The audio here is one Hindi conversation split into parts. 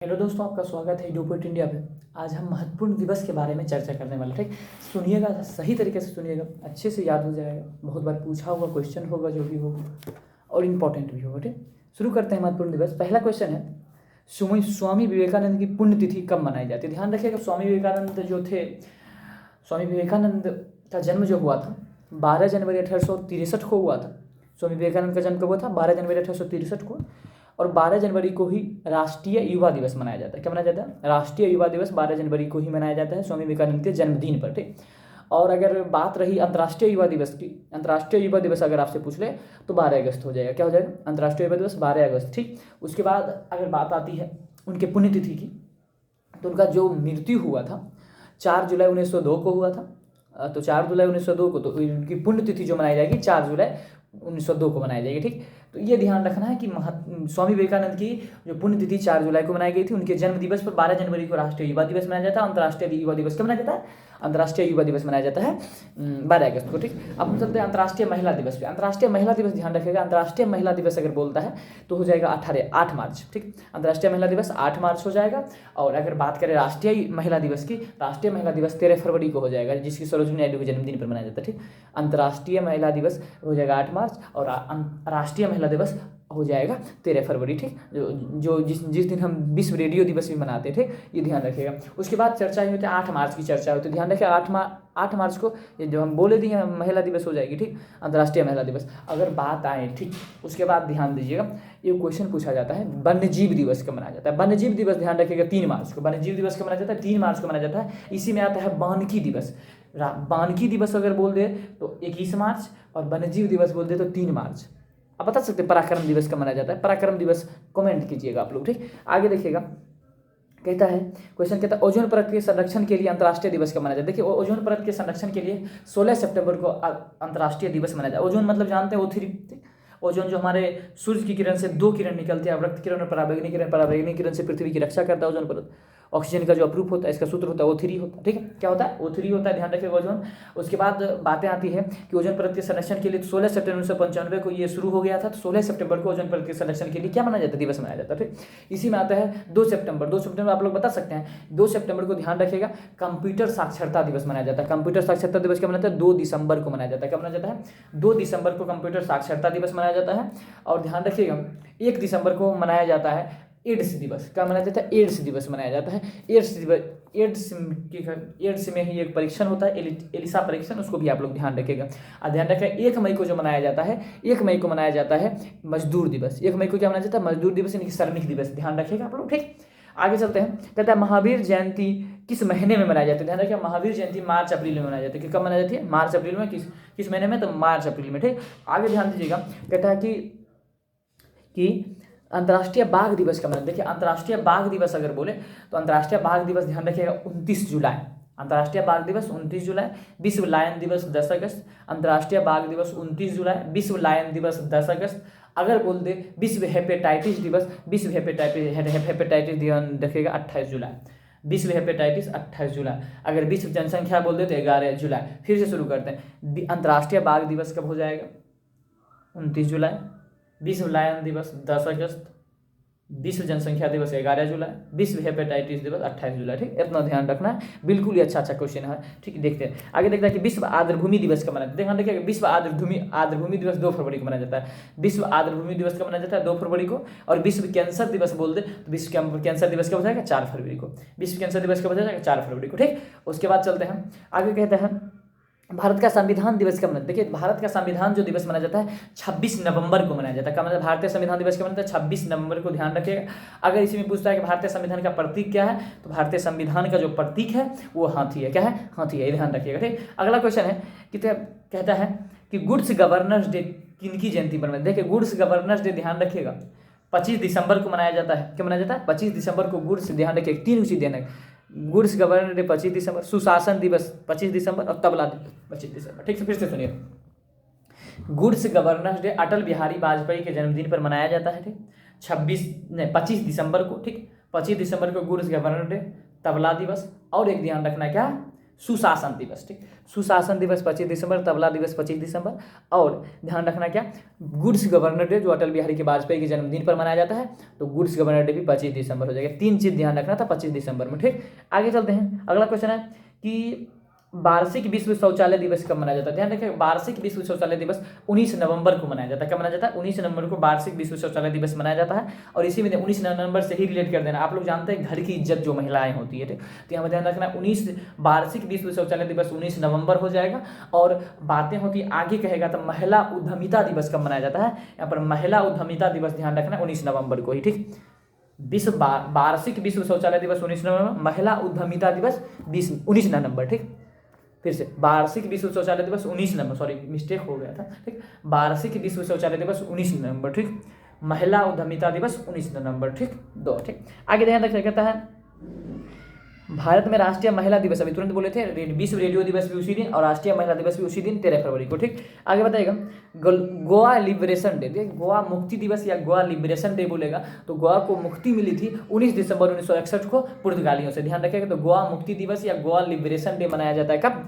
हेलो दोस्तों, आपका स्वागत है यूपोइट इंडिया पे। आज हम महत्वपूर्ण दिवस के बारे में चर्चा करने वाले। ठीक, सुनिएगा, सही तरीके से सुनिएगा, अच्छे से याद हो जाएगा। बहुत बार पूछा हुआ क्वेश्चन होगा, जो भी होगा, और इम्पोर्टेंट भी होगा। ठीक, शुरू करते हैं महत्वपूर्ण दिवस। पहला क्वेश्चन है, स्वामी विवेकानंद की पुण्यतिथि कब मनाई जाती है? ध्यान रखिएगा, स्वामी विवेकानंद जो थे, स्वामी विवेकानंद का जन्म जो हुआ था 12 जनवरी 1863 को हुआ था। स्वामी विवेकानंद का जन्म कब हुआ था? 12 जनवरी 1863 को। और 12 जनवरी को ही राष्ट्रीय युवा दिवस मनाया जाता है। क्या मनाया जाता है? राष्ट्रीय युवा दिवस 12 जनवरी को ही मनाया जाता है, स्वामी विवेकानंद के जन्मदिन पर। ठीक, और अगर बात रही अंतर्राष्ट्रीय युवा दिवस की, अंतर्राष्ट्रीय युवा दिवस अगर आपसे पूछ ले तो 12 अगस्त हो जाएगा। क्या हो जाएगा? अंतर्राष्ट्रीय युवा दिवस 12 अगस्त। ठीक, उसके बाद अगर बात आती है उनके पुण्यतिथि की, तो उनका जो मृत्यु हुआ था 4 जुलाई 1902 को हुआ था। तो 4 जुलाई 1902 को, तो उनकी पुण्यतिथि जो मनाई जाएगी 4 जुलाई 1902 को मनाई जाएगी। ठीक, तो ये ध्यान रखना है कि स्वामी विवेकानंद की जो पुण्यतिथि 4 जुलाई को मनाई गई थी, उनके जन्म दिवस पर 12 जनवरी को राष्ट्रीय युवा दिवस मनाया जाता है। अंतर्राष्ट्रीय युवा दिवस कब मनाया जाता है? अंतर्राष्ट्रीय युवा दिवस मनाया जाता है 12 अगस्त को। ठीक, अब हम चलते हैं अंतर्राष्ट्रीय महिला दिवस पे। अंतर्राष्ट्रीय महिला दिवस ध्यान रखिएगा, अंतर्राष्ट्रीय महिला दिवस अगर बोलता है तो हो जाएगा 8 मार्च। ठीक, अंतर्राष्ट्रीय महिला दिवस 8 मार्च हो जाएगा। और अगर बात करें राष्ट्रीय महिला दिवस की, राष्ट्रीय महिला दिवस 13 फरवरी को हो जाएगा, जिसकी सरोजिनी नायडू के जन्मदिन पर मनाया जाता है। ठीक, अंतर्राष्ट्रीय महिला दिवस हो जाएगा 8 मार्च और राष्ट्रीय महिला दिवस हो जाएगा 13 फरवरी। ठीक, जो जिस दिन हम विश्व रेडियो दिवस भी मनाते थे, ये ध्यान रखिएगा। उसके बाद चर्चा ही होती है 8 मार्च की चर्चा होती है। ध्यान रखिए 8 मार्च को ये जो हम बोले दिए महिला दिवस हो जाएगी। ठीक, अंतर्राष्ट्रीय महिला दिवस। अगर बात आए, ठीक, उसके बाद ध्यान दीजिएगा, ये क्वेश्चन पूछा जाता है वन्यजीव दिवस कब मनाया जाता है? वन्यजीव दिवस ध्यान रखिएगा 3 मार्च को। वन्यजीव दिवस कब मनाया जाता है? 3 मार्च को मनाया जाता है। इसी में आता है वानिकी दिवस। वानिकी दिवस अगर बोल दे तो 21 मार्च, और वन्यजीव दिवस बोल दे तो 3 मार्च। आप बता सकते हैं पराक्रम दिवस कब मनाया जाता है? पराक्रम दिवस कमेंट कीजिएगा आप लोग। ठीक, आगे देखिएगा, कहता है क्वेश्चन, कहता है ओजोन परत के संरक्षण के लिए अंतर्राष्ट्रीय दिवस कब मनाया जाता है? देखिए, ओजोन परत के संरक्षण के लिए 16 सितंबर को अंतर्राष्ट्रीय दिवस मनाया जाता है। ओजोन मतलब जानते हैं O3। ओजोन जो हमारे सूर्य की किरण से 2 किरण निकलती है, अवरक्त किरण और पराबैंगनी किरण। पराबैंगनी किरण से पृथ्वी की रक्षा करता है ओजोन परत। ऑक्सीजन का जो अप्रूप होता है, इसका सूत्र होता है O3 होता है। ठीक है, क्या होता है? O3 होता है, ध्यान रखिएगा ओजोन। उसके बाद बातें आती है कि ओजोन परत के संरक्षण के लिए 16 सितंबर 1995 को ये शुरू हो गया था। तो 16 सितंबर को ओजोन परत के संरक्षण के लिए क्या मनाया जाता है? दिवस मनाया जाता है। ठीक, इसी में आता है 2 सितंबर आप लोग बता सकते हैं। 2 सितंबर को ध्यान रखिएगा कंप्यूटर साक्षरता दिवस मनाया जाता है। कंप्यूटर साक्षरता दिवस क्या मनाया जाता है? 2 दिसंबर को मनाया जाता है। क्या मनाया जाता है? 2 दिसंबर को कंप्यूटर साक्षरता दिवस मनाया जाता है। और ध्यान रखिएगा 1 दिसंबर को मनाया जाता है एड्स दिवस। क्या मनाया जाता है? एड्स दिवस मनाया जाता है। एड्स दिवस, एड्स में ही एक परीक्षण होता है, एलिसा परीक्षण, उसको भी आप लोग ध्यान रखिएगा। और ध्यान रखें 1 मई को जो मनाया जाता है, 1 मई को मनाया जाता है मजदूर दिवस। 1 मई को क्या मनाया जाता है? मजदूर दिवस, यानी कि श्रमिक दिवस। ध्यान रखिएगा आप लोग। ठीक, आगे चलते हैं। कहता है महावीर जयंती किस महीने में मनाई जाती है? ध्यान रखिए महावीर जयंती मार्च अप्रैल में मनाई जाती है। कब मनाई जाती है? मार्च अप्रैल में। किस महीने में? तो मार्च अप्रैल में। ठीक, आगे ध्यान दीजिएगा, कहता है कि अंतर्राष्ट्रीय बाघ दिवस का मतलब, देखिए अंतर्राष्ट्रीय बाघ दिवस अगर बोले तो अंतर्राष्ट्रीय बाघ दिवस ध्यान रखिएगा 29 जुलाई। अंतर्राष्ट्रीय बाघ दिवस 29 जुलाई। विश्व लायन दिवस 10 अगस्त। अंतर्राष्ट्रीय बाघ दिवस 29 जुलाई। विश्व लायन दिवस 10 अगस्त। अगर बोल दे विश्व हेपेटाइटिस दिवस, विश्व हेपेटाइटिस ध्यान रखिएगा 28 जुलाई। विश्व हेपेटाइटिस 28 जुलाई। अगर विश्व जनसंख्या बोल दे तो 11 जुलाई। फिर से शुरू करते हैं, अंतर्राष्ट्रीय बाघ दिवस कब हो जाएगा? 29 जुलाई। विश्व लायन दिवस 10 अगस्त। विश्व जनसंख्या दिवस 11 जुलाई। विश्व हेपेटाइटिस दिवस 28 जुलाई। ठीक, इतना ध्यान रखना है, बिल्कुल ही अच्छा क्वेश्चन है। ठीक, देखते हैं आगे। देखते हैं कि विश्व आर्द्रभूमि दिवस कब मनाया जाता है? देखिए विश्व आर्द्रभूमि दिवस 2 फरवरी को मनाया जाता है। विश्व आर्द्रभूमि दिवस कब मनाया जाता है? 2 फरवरी को। और विश्व कैंसर दिवस बोल दे तो विश्व कैंसर दिवस कब हो जाएगा? 4 फरवरी को। विश्व कैंसर दिवस कब हो जाएगा? 4 फरवरी को। ठीक, उसके बाद चलते हैं आगे। कहते हैं भारत का संविधान दिवस कब मनाया? देखिए भारत का संविधान जो दिवस मनाया जाता है 26 नवंबर को मनाया जाता है। कब मनाया? भारतीय संविधान दिवस कब मनाया जाता है? 26 नवंबर को। ध्यान रखिएगा। अगर इसी में पूछता है कि भारतीय संविधान का प्रतीक क्या है, तो भारतीय संविधान का जो प्रतीक है वो हाथी है। क्या है? हाथी है, ध्यान रखिएगा। ठीक, अगला क्वेश्चन है कि कहता है कि गुड्स गवर्नेंस डे किनकी जयंती पर मनाया? देखिए गुड्स गवर्नेंस डे ध्यान रखिएगा 25 दिसंबर को मनाया जाता है। क्या मनाया जाता है? 25 दिसंबर को गुड्स, ध्यान रखिएगा 3 उसी दिन है। गुड्स गवर्नेंस डे 25 दिसंबर, सुशासन दिवस 25 दिसंबर और तबला दिवस 25 दिसंबर। ठीक से फिर से सुनिए, goods governance day Atal Bihari Vajpayee के जन्मदिन पर मनाया जाता है। ठीक, 25 दिसंबर को। ठीक, 25 दिसंबर को गुड्स गवर्नेंस डे, तबला दिवस, और एक ध्यान रखना क्या? सुशासन दिवस, ठीक। सुशासन दिवस 25 दिसंबर, तबला दिवस 25 दिसंबर, और ध्यान रखना क्या, गुड्स गवर्नर डे जो अटल बिहारी के वाजपेयी के जन्मदिन पर मनाया जाता है, तो गुड्स गवर्नर डे भी 25 दिसंबर हो जाएगा। 3 चीज़ ध्यान रखना था 25 दिसंबर में, ठीक। आगे चलते हैं, अगला क्वेश्चन है कि वार्षिक विश्व शौचालय दिवस कब मनाया जाता है। ध्यान रखिए, वार्षिक विश्व शौचालय दिवस 19 नवंबर को मनाया जाता है। कब मनाया जाता है? 19 नवंबर को वार्षिक विश्व शौचालय दिवस मनाया जाता है। और इसी में 19 नवंबर से ही रिलेट कर देना। आप लोग जानते हैं घर की इज्जत जो महिलाएं होती है, ठीक। तो यहाँ पर ध्यान रखना, 19 वार्षिक विश्व शौचालय दिवस 19 नवंबर हो जाएगा। और बातें होती आगे कहेगा तो महिला उद्यमिता दिवस कब मनाया जाता है। यहाँ पर महिला उद्यमिता दिवस ध्यान रखना 19 नवंबर को ही, ठीक। वार्षिक विश्व शौचालय दिवस 19 नवंबर, महिला उद्यमिता दिवस 19 नवंबर, ठीक। फिर से वार्षिक विश्व शौचालय दिवस 19 नवंबर, सॉरी मिस्टेक हो गया था, ठीक। वार्षिक विश्व शौचालय दिवस 19 नवंबर, ठीक। महिला उद्यमिता दिवस 19 नवंबर, ठीक। 2, ठीक। आगे ध्यान रखिए, कहता है भारत में राष्ट्रीय महिला दिवस, अभी तुरंत बोले थे, विश्व रेडियो दिवस भी उसी दिन और राष्ट्रीय महिला दिवस भी उसी दिन 13 फरवरी को, ठीक। आगे बताइएगा, गोवा लिबरेशन डे, गोवा मुक्ति दिवस या गोवा लिबरेशन डे बोलेगा तो गोवा को मुक्ति मिली थी 19 दिसंबर 1961 को पुर्तगालियों से। ध्यान रखिएगा, तो गोवा मुक्ति दिवस या गोवा लिबरेशन डे मनाया जाता है कब?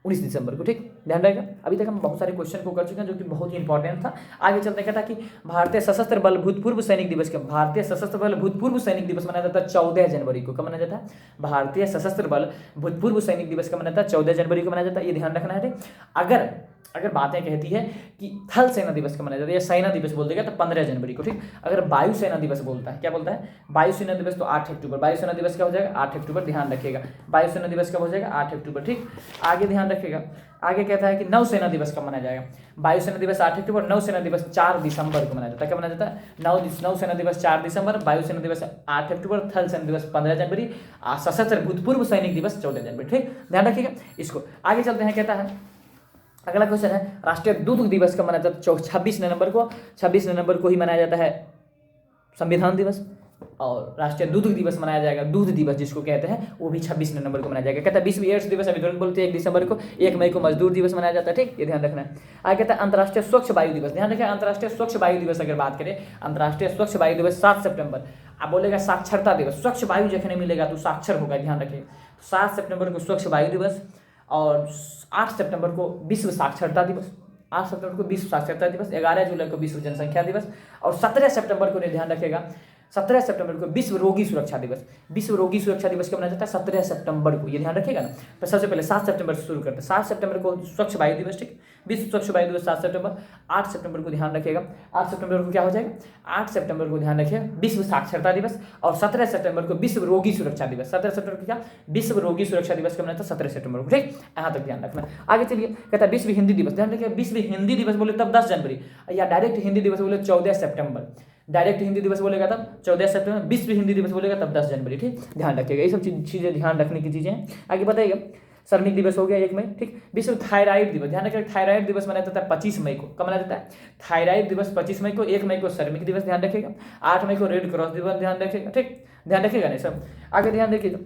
19 दिसंबर को, ठीक। ध्यान रहेगा। अभी तक हम बहुत सारे क्वेश्चन को कर चुके हैं जो कि बहुत ही इंपॉर्टेंट था। आगे चलते कहता कि भारतीय सशस्त्र बल भूतपूर्व सैनिक दिवस कब? भारतीय सशस्त्र बल भूतपूर्व सैनिक दिवस मनाया जाता है 14 जनवरी को। कब मनाया जाता है? भारतीय सशस्त्र बल भूतपूर्व सैनिक दिवस कब मनाया जाता है? 14 जनवरी को मनाया जाता है। ये ध्यान रखना है, ठीक। अगर बातें कहती है कि थल सेना दिवस कब मनाया जाता है या सेना दिवस बोल देगा तो 15 जनवरी को, ठीक। अगर वायु सेना दिवस बोलता है, क्या बोलता है? वायु सेना दिवस तो 8 अक्टूबर। वायु सेना दिवस कब हो जाएगा? 8 अक्टूबर। ध्यान रखिएगा, वायु सेना दिवस कब हो जाएगा? 8 अक्टूबर, ठीक। आगे ध्यान रखिएगा, आगे कहता है कि नौसेना दिवस कब मनाया जाएगा? वायुसेना दिवस 8 अक्टूबर, नौसेना दिवस 4 दिसंबर को मनाया जाता है। कब मनाया जाता है? नौसेना दिवस 4 दिसंबर, वायुसेना दिवस 8 अक्टूबर, थल सेना दिवस 15 जनवरी, सशस्त्र भूतपूर्व सैनिक दिवस 14 जनवरी, ठीक। ध्यान रखिएगा इसको। आगे चलते हैं, कहता है अगला क्वेश्चन है राष्ट्रीय दूध दिवस कब मनाया जाता है? 26 नवंबर को। 26 नवंबर को ही मनाया जाता है संविधान दिवस, और राष्ट्रीय दूध दिवस मनाया जाएगा, दूध दिवस जिसको कहते हैं, वो भी 26 नवंबर को मनाया जाएगा। कहता है विश्व एड्स दिवस, अभी तुरंत बोलते हैं 1 दिसंबर को। 1 मई को मजदूर दिवस मनाया जाता है, ठीक। ये ध्यान रखना है। आगे कहता है अंतर्राष्ट्रीय स्वच्छ वायु दिवस। ध्यान रखिए, अंतर्राष्ट्रीय स्वच्छ वायु दिवस अगर बात करें, अंतर्राष्ट्रीय स्वच्छ वायु दिवस 7 सितंबर। आप बोलेगा साक्षरता दिवस, स्वच्छ वायु जखने मिलेगा तो साक्षर होगा, ध्यान रखिए। 7 सितंबर को स्वच्छ वायु दिवस, और 8 सितंबर को विश्व साक्षरता दिवस, 8 सितंबर को विश्व साक्षरता दिवस, 11 जुलाई को विश्व जनसंख्या दिवस, और 17 सितंबर को ध्यान रखिएगा, 17 सितंबर को विश्व रोगी सुरक्षा दिवस। विश्व रोगी सुरक्षा दिवस कब मनाया जाता है? 17 सितंबर को, ये ध्यान रखिएगा ना। तो सबसे पहले 7 सितंबर से शुरू करते हैं। 7 सितंबर को स्वच्छ वायु दिवस, ठीक। विश्व स्वच्छ वायु दिवस 7 सितंबर। 8 सितंबर को ध्यान रखिएगा, 8 सितंबर को क्या हो जाएगा? 8 सितंबर को ध्यान रखिए विश्व साक्षरता दिवस, और 17 सितंबर को विश्व रोगी सुरक्षा दिवस। 17 सितंबर को क्या? विश्व रोगी सुरक्षा दिवस कब मनाया था? 17 सितंबर को, ठीक। यहाँ तक ध्यान रखना। आगे चलिए, कहता है विश्व हिंदी दिवस। ध्यान रखिए, विश्व हिंदी दिवस बोले तब 10 जनवरी, या डायरेक्ट हिंदी दिवस बोले 14 सितंबर। डायरेक्ट हिंदी दिवस बोलेगा तब 14 सितंबर, विश्व हिंदी दिवस बोलेगा तब 10 जनवरी, ठीक। ध्यान रखिएगा, ये सब चीज़ें ध्यान रखने की चीज़ें हैं। आगे बताइएगा, श्रमिक दिवस हो गया 1 मई, ठीक। विश्व थायराइड दिवस, ध्यान रखिएगा, थायराइड दिवस मनाया जाता है 25 मई को। कब मनाया जाता है? थायराइड दिवस 25 मई को। 1 मई को श्रमिक दिवस, ध्यान रखिएगा। 8 मई को रेड क्रॉस दिवस, ध्यान रखिएगा, ठीक। ध्यान रखिएगा नहीं सब। आगे ध्यान रखिएगा,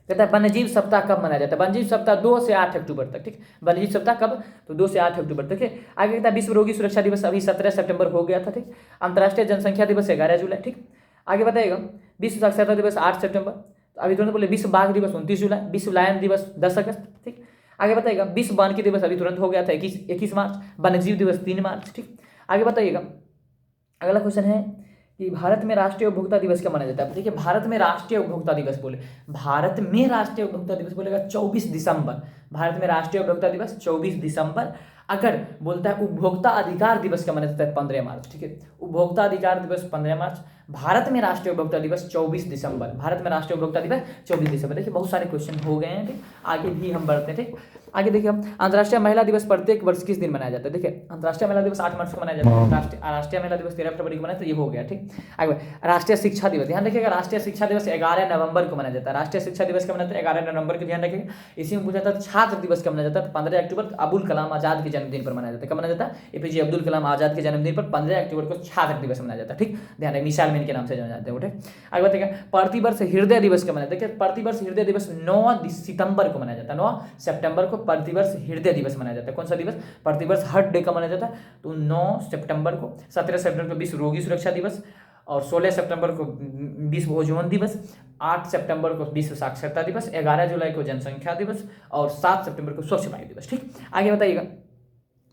कहता है वन्यजीव सप्ताह कब मनाया जाता है? वन्यजीव सप्ताह 2 से 8 अक्टूबर तक, ठीक। वन्यजीव सप्ताह कब? तो 2 से 8 अक्टूबर तक है। आगे कहता है विश्व रोगी सुरक्षा दिवस अभी 17 सितंबर हो गया था, ठीक। अंतर्राष्ट्रीय जनसंख्या दिवस 11 जुलाई, ठीक। आगे बताइएगा, विश्व साक्षरता दिवस 8 सितंबर। अभी तुरंत बोले विश्व बाघ दिवस 29 जुलाई, विश्व लायन दिवस 10 अगस्त, ठीक। आगे बताइएगा, विश्व वानिकी दिवस अभी तुरंत हो गया था 21 मार्च, वन्यजीव दिवस 3 मार्च, ठीक। आगे बताइएगा, अगला क्वेश्चन है कि भारत में राष्ट्रीय उपभोक्ता दिवस कब मनाया जाता है? देखिए, भारत में राष्ट्रीय उपभोक्ता दिवस बोले, भारत में राष्ट्रीय उपभोक्ता दिवस बोलेगा 24 दिसंबर। भारत में राष्ट्रीय उपभोक्ता दिवस 24 दिसंबर। अगर बोलता है उपभोक्ता अधिकार दिवस कब मनाया जाता है? 15 मार्च, ठीक है। उपभोक्ता अधिकार दिवस 15 मार्च। भारत में राष्ट्रीय उपभोक्ता दिवस 24 दिसंबर। भारत में राष्ट्रीय उपभोक्ता दिवस 24 दिसंबर। देखिए, बहुत सारे क्वेश्चन हो गए हैं, ठीक। आगे भी हम बढ़ते हैं, ठीक। आगे देखिए, हम अंतर्राष्ट्रीय महिला दिवस प्रत्येक वर्ष किस दिन मनाया जाता है? देखिए, अंतर्राष्ट्रीय महिला दिवस 8 मार्च को मनाया जाता है। राष्ट्रीय महिला दिवस 13 फरवरी को मनाया, तो ये हो गया, ठीक। आगे राष्ट्रीय शिक्षा दिवस, ध्यान रखिएगा, राष्ट्रीय शिक्षा दिवस 11 नवंबर को मनाया जाता है। राष्ट्रीय शिक्षा दिवस कब मनाया जाता है? 11 नवंबर को, ध्यान रखिएगा। इसी में पूछा था छात्र दिवस कब मनाया जाता है? 15 अक्टूबर अबुल कलाम आजाद के जन्मदिन पर मनाया जाता है। कब मनाया जाता है? एपीजे अब्दुल कलाम आजाद के जन्मदिन पर 15 अक्टूबर को छात्र दिवस मनाया जाता है, ठीक। ध्यान रखिए, मिसाइल मैन के नाम से जाना जाते हैं, ठीक। आगे बताइएगा, प्रतिवर्ष हृदय दिवस कब मनाया जाता है? प्रतिवर्ष हृदय दिवस 9 सितंबर को मनाया जाता है। 9 सितंबर को प्रतिवर्ष हृदय दिवस मनाया जाता है। कौन सा दिवस? प्रतिवर्ष हार्ट डे का मनाया जाता है, तो 9 सितंबर को। 17 सितंबर को विश्व रोगी सुरक्षा दिवस, और 16 सितंबर को विश्व ओजोन दिवस, 8 सितंबर को विश्व साक्षरता दिवस, 11 जुलाई को जनसंख्या दिवस और 7 सितंबर को स्वच्छ वायु दिवस। ठीक, आगे बताइएगा।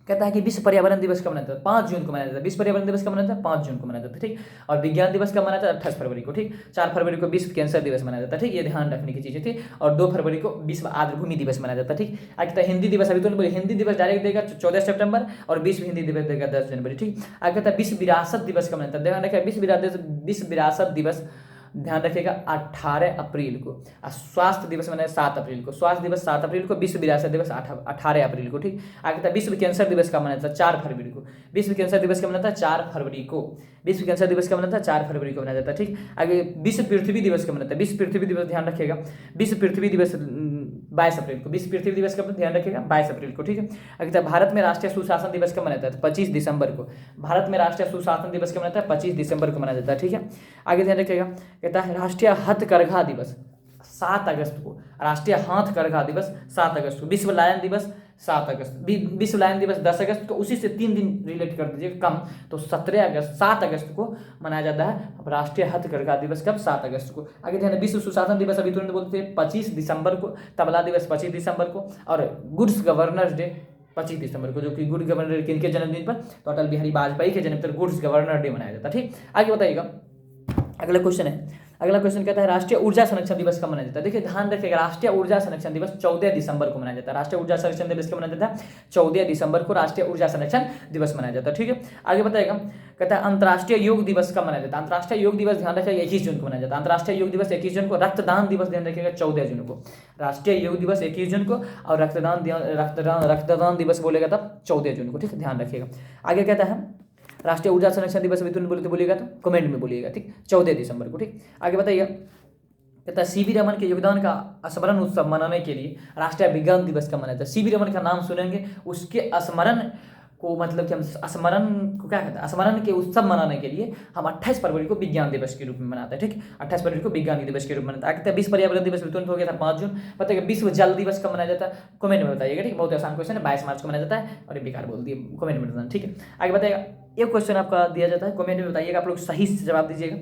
कहता है कि विश्व पर्यावरण दिवस कब मनाया जाता है? 5 जून को मनाया जाता है। विश्व पर्यावरण दिवस कब मनाया जाता है? 5 जून को मनाया जाता है। ठीक, और विज्ञान दिवस कब मनाया जाता है? 28 फरवरी को। ठीक, 4 फरवरी को विश्व कैंसर दिवस मनाया जाता है। ठीक, ये ध्यान रखने की चीजें थी। और 2 फरवरी को विश्व आर्द्रभूमि दिवस मनाया जाता है। ठीक, आगे कहता है हिंदी दिवस, अभी तो बोले हिंदी दिवस डायरेक्ट देगा 14 सितंबर और विश्व हिंदी दिवस देगा 10 जनवरी। ठीक, आगे कहता है विश्व विरासत दिवस कब मनाया जाता है? ध्यान रखिए, विश्व विरासत दिवस ध्यान रखिएगा 18 अप्रैल को। स्वास्थ्य दिवस मनाया 7 अप्रैल को। स्वास्थ्य दिवस 7 अप्रैल को, विश्व विरासत दिवस 18 अप्रैल को। ठीक, आगे था विश्व कैंसर दिवस कब मनाया था? 4 फरवरी को। विश्व कैंसर दिवस कब मनाया था? 4 फरवरी को। विश्व कैंसर दिवस कब मनाया था? 4 फरवरी को मनाया जाता है। ठीक, आगे विश्व पृथ्वी दिवस कब मनाया था? विश्व पृथ्वी दिवस ध्यान रखिएगा, विश्व पृथ्वी दिवस 22 अप्रैल को। विश्व पृथ्वी दिवस कब? ध्यान रखिएगा 22 अप्रैल को। ठीक है, आगे था भारत में राष्ट्रीय सुशासन दिवस कब मनाया जाता है? 25 दिसंबर को। भारत में राष्ट्रीय सुशासन दिवस कब मनाया जाता है? 25 दिसंबर को मनाया जाता है। ठीक है, आगे ध्यान रखिएगा। कहता है राष्ट्रीय हथकरघा दिवस 7 अगस्त को। राष्ट्रीय हथकरघा दिवस 7 अगस्त को। विश्व लायन दिवस 7 अगस्त। विश्व लायन दिवस 10 अगस्त को। उसी से 3 दिन रिलेट कर दीजिए कम, तो 7 अगस्त को मनाया जाता है राष्ट्रीय हथकरघा दिवस। कब? 7 अगस्त को। आगे ध्यान, विश्व सुशासन दिवस अभी तुरंत बोलते थे 25 दिसंबर को। तबला दिवस 25 दिसंबर को। और गुड्स गवर्नर्स डे 25 दिसंबर को, जो कि गुड गवर्नर किनके जन्मदिन पर? तो अटल बिहारी वाजपेयी के जन्म पर गुड्स गवर्नर डे मनाया जाता है। ठीक, आगे बताइएगा। अगला क्वेश्चन है, अगला क्वेश्चन कहता है राष्ट्रीय ऊर्जा संरक्षण दिवस कब मनाया जाता है? देखिए ध्यान रखिएगा, राष्ट्रीय ऊर्जा संरक्षण दिवस 14 दिसंबर को मनाया जाता है। राष्ट्रीय ऊर्जा संरक्षण दिवस कब मनाया जाता है? 14 दिसंबर को राष्ट्रीय ऊर्जा संरक्षण दिवस मनाया जाता है। ठीक है, आगे बताएगा। कहता है अंतर्राष्ट्रीय योग दिवस कब मनाया जाता है? अंतर्राष्ट्रीय योग दिवस ध्यान रखिएगा 21 जून को मनाया जाता है। अंतर्राष्ट्रीय योग दिवस 21 जून को। रक्तदान दिवस ध्यान रखिएगा 14 जून को। राष्ट्रीय योग दिवस 21 जून को और रक्तदान दिवस बोलेगा तब 14 जून को। ठीक है, ध्यान रखिएगा। आगे कहता है राष्ट्रीय ऊर्जा संरक्षण दिवस अभी तुरंत बोलिएगा तो कमेंट में बोलिएगा। ठीक, 14 दिसंबर को। ठीक, आगे बताइएगा। कहता है सीवी रमन के योगदान का स्मरण उत्सव मनाने के लिए राष्ट्रीय विज्ञान दिवस कब मनाया जाता है? सीवी रमन का नाम सुनेंगे, उसके स्मरण को मतलब कि हम स्मरण को क्या कहते हैं? स्मरण के उत्सव मनाने के लिए हम 28 फरवरी को विज्ञान दिवस के रूप में मनाते हैं। ठीक, 28 फरवरी को विज्ञान दिवस के रूप में मनाते हैं। कहते हैं विश्व पर्यावरण दिवस तुरंत हो गया था 5 जून। बताइए विश्व जल दिवस कब मनाया जाता है? कमेंट में बताइएगा। ठीक, बहुत आसान क्वेश्चन है। 22 मार्च को मनाया जाता है और ये बेकार बोल दिए, कमेंट में बताना। ठीक है, आगे बताइएगा। एक क्वेश्चन आपका दिया जाता है, कमेंट में बताइएगा, आप लोग सही से जवाब दीजिएगा।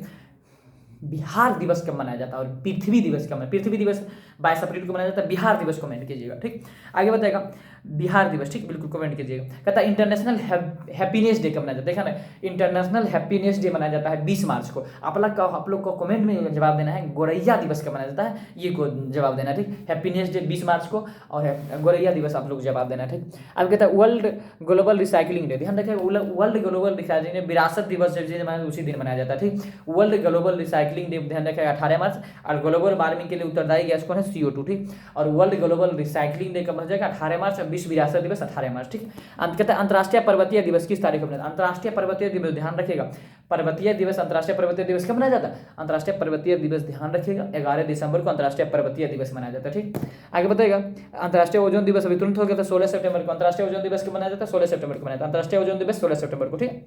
बिहार दिवस कब मनाया जाता है और पृथ्वी दिवस कब? पृथ्वी दिवस 22 अप्रैल को मनाया जाता है। बिहार दिवस कमेंट कीजिएगा। ठीक, आगे बताएगा बिहार दिवस। ठीक, बिल्कुल कमेंट कीजिएगा। कहता है इंटरनेशनल हैप्पीनेस डे कब मनाया जाता है? देखा ना, इंटरनेशनल हैप्पीनेस डे मनाया जाता है 20 मार्च को। आप लोग को कमेंट में जवाब देना है गोरैया दिवस कब मनाया जाता है, ये को जवाब देना है। ठीक, हैप्पीनेस डे 20 मार्च को और गोरैया दिवस आप लोग जवाब देना है। ठीक, अब कहता है वर्ल्ड ग्लोबल रिसाइकलिंग डे। ध्यान रखिए, वर्ल्ड ग्लोबल रिसाइकलिंग डे विरासत दिवस उसी दिन मनाया जाता है। ठीक, वर्ल्ड ग्लोबल रिसाइकलिंग डे ध्यान रखिएगा 18 मार्च। और ग्लोबल वार्मिंग के लिए उत्तरदायी गैस कौन है? CO2। ठीक, और वर्ल्ड ग्लोबल रिसाइकलिंग डे कब हो जाएगा? 18 मार्च। विश्व विरासत दिवस 18 मार्च। ठीक, कहते हैं अंतर्राष्ट्रीय पर्वतीय दिवस किस तारीख को मनाया? अंतर्राष्ट्रीय पर्वतीय दिवस ध्यान रखिएगा, पर्वतीय दिवस अंतर्राष्ट्रीय पर्वतीय दिवस कब मनाया जाता है? अंतर्राष्ट्रीय पर्वतीय दिवस ध्यान रखिएगा 11 दिसंबर को अंतर्राष्ट्रीय पर्वतीय दिवस मनाया जाता है। ठीक, आगे बताइएगा। अंतर्राष्ट्रीय ओजोन दिवस अभी तुरंत हो गया था 16 सितंबर को। अंतर्राष्ट्रीय ओजोन दिवस कब मनाया जाता है? 16 सितंबर को मनाया जाता है। अंतर्राष्ट्रीय ओजोन दिवस 16 सितंबर को। ठीक,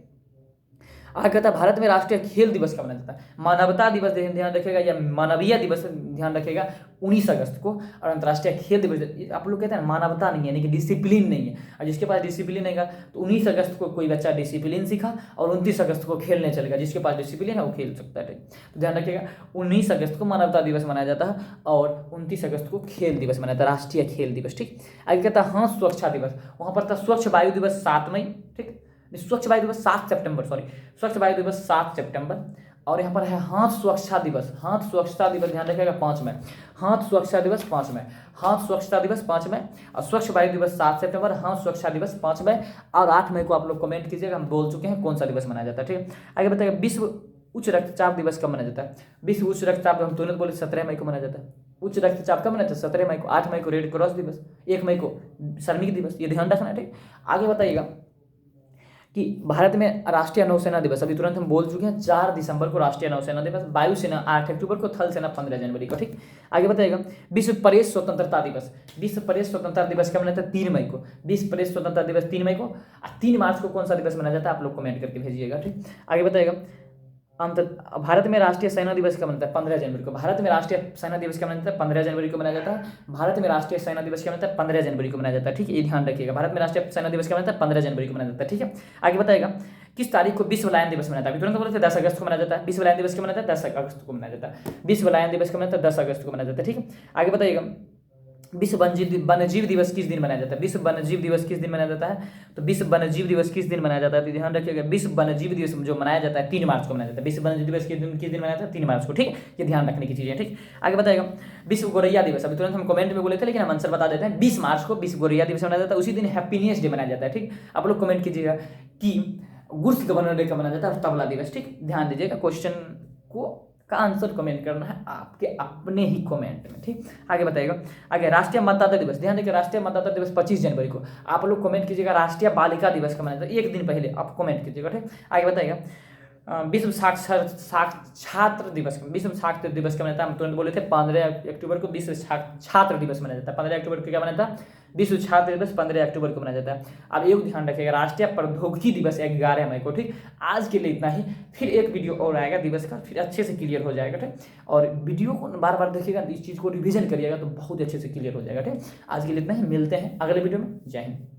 आगे कहता है भारत में राष्ट्रीय खेल दिवस कब मनाया जाता है? मानवता दिवस ध्यान रखिएगा या मानवीय दिवस ध्यान रखिएगा 19 अगस्त को। और अंतर्राष्ट्रीय खेल दिवस, आप लोग कहते हैं मानवता नहीं है, यानी कि डिसिप्लिन नहीं है, और जिसके पास डिसिप्लिन नहीं है तो 19 अगस्त को कोई बच्चा डिसिप्लिन सीखा और 29 अगस्त को खेलने चलेगा। जिसके पास डिसिप्लिन है वो खेल सकता है। तो ध्यान रखिएगा 19 अगस्त को मानवता दिवस मनाया जाता है और 29 अगस्त को खेल दिवस मनाया जाता है, राष्ट्रीय खेल दिवस। ठीक, आगे कहता है हाँ स्वच्छता दिवस, वहाँ पर था स्वच्छ वायु दिवस 7 मई। ठीक, स्वच्छ वायु दिवस 7 सितंबर, स्वच्छ वायु दिवस 7 सितंबर। और यहाँ पर है हाथ स्वच्छता दिवस। हाथ स्वच्छता दिवस ध्यान रखिएगा 5 मई। हाथ स्वच्छता दिवस 5 मई। हाथ स्वच्छता दिवस 5 मई और स्वच्छ वायु दिवस 7 सितंबर। हाथ स्वच्छता दिवस 5 मई और 8 मई को आप लोग कमेंट कीजिएगा, हम बोल चुके हैं कौन सा दिवस मनाया जाता है। ठीक है, आगे बताइएगा विश्व उच्च रक्तचाप दिवस कब मनाया जाता है? विश्व उच्च रक्तचाप हम तुरंत बोले 17 मई को मनाया जाता है। उच्च रक्तचाप कब मनाया जाता है? 17 मई को। 8 मई को रेड क्रॉस दिवस, 1 मई को श्रमिक दिवस, ये ध्यान रखना है। ठीक, आगे बताइएगा कि भारत में राष्ट्रीय नौसेना दिवस अभी तुरंत हम बोल चुके हैं 4 दिसंबर को राष्ट्रीय नौसेना दिवस, वायुसेना 8 अक्टूबर को, थल सेना 15 जनवरी को। ठीक, आगे बताइएगा विश्व प्रेस स्वतंत्रता दिवस। विश्व प्रेस स्वतंत्रता दिवस कब मनाता है? 3 मई को। विश्व प्रेस स्वतंत्रता दिवस 3 मई को। 3 मार्च को कौन सा दिवस मनाया जाता है? आप लोग कमेंट करके भेजिएगा। ठीक, आगे बताइएगा भारत में राष्ट्रीय सेना दिवस कब मनाता है? 15 जनवरी को। भारत में राष्ट्रीय सेना दिवस कब मनाता है? 15 जनवरी को मनाया जाता है। भारत में राष्ट्रीय सेना दिवस कब मनाता है? 15 जनवरी को मनाया जाता है। ठीक है, ये ध्यान रखिएगा, भारत में राष्ट्रीय सेना दिवस कब मनाता है? 15 जनवरी को मनाया जाता है। ठीक है, आगे बताएगा किस तारीख को विश्व लायन दिवस मनाया जाता है? तुरंत बोले थे 10 अगस्त को मनाया जाता है। विश्व लायन दिवस क्यों मनाया जाता है? 10 अगस्त को मनाया जाता है। विश्व लायन दिवस क्यों मनाया जाता है? 10 अगस्त को मनाया जाता है। ठीक है, आगे बताइएगा, विश्व वन्यजीव दिवस किस दिन मनाया जाता है? विश्व वन्यजीव दिवस किस दिन मनाया जाता है? तो विश्व वन्यजीव दिवस किस दिन मनाया जाता है? तो ध्यान रखिएगा, विश्व वन्यजीव दिवस जो मनाया जाता है 3 मार्च को मनाया जाता है। विश्व वन्यजीव दिवस किस दिन मनाया जाता है? 3 मार्च को। ठीक, ये ध्यान रखने की चीज़ है। ठीक, आगे बताएगा, विश्व गोरैया दिवस, अभी तुरंत हम कमेंट में बोले थे लेकिन हम आंसर बता देते हैं। 20 मार्च को विश्व गोरैया दिवस मनाया जाता है। उसी दिन हैप्पीनेस डे मनाया जाता है। ठीक, आप लोग कमेंट कीजिएगा कि गुड्स गवर्नर डे कब मनाया जाता है और तबला दिवस। ठीक, ध्यान दीजिएगा, क्वेश्चन को का आंसर कमेंट करना है आपके अपने ही कमेंट में। ठीक, आगे बताइएगा, आगे राष्ट्रीय मतदाता दिवस, ध्यान देखिए, राष्ट्रीय मतदाता दिवस 25 जनवरी को। आप लोग कमेंट कीजिएगा राष्ट्रीय बालिका दिवस का मनाया जाता है, एक दिन पहले आप कमेंट कीजिएगा। ठीक, आगे बताइएगा, विश्व छात्र दिवस, विश्व छात्र दिवस क्या मनाता है? हम तुरंत बोले थे 15 अक्टूबर को विश्व छात्र दिवस मनाया जाता है। 15 अक्टूबर को क्या मनाता है? विश्व छात्र दिवस 15 अक्टूबर को मनाया जाता है। अब एक ध्यान रखिएगा, राष्ट्रीय प्रौद्योगिकी दिवस 11 मई को। ठीक, आज के लिए इतना ही, फिर एक वीडियो और आएगा दिवस का, फिर अच्छे से क्लियर हो जाएगा। ठीक, और वीडियो को बार बार देखिएगा, इस चीज़ को रिविजन करिएगा तो बहुत अच्छे से क्लियर हो जाएगा। ठीक, आज के लिए इतना ही, मिलते हैं अगले वीडियो में। जय हिंद।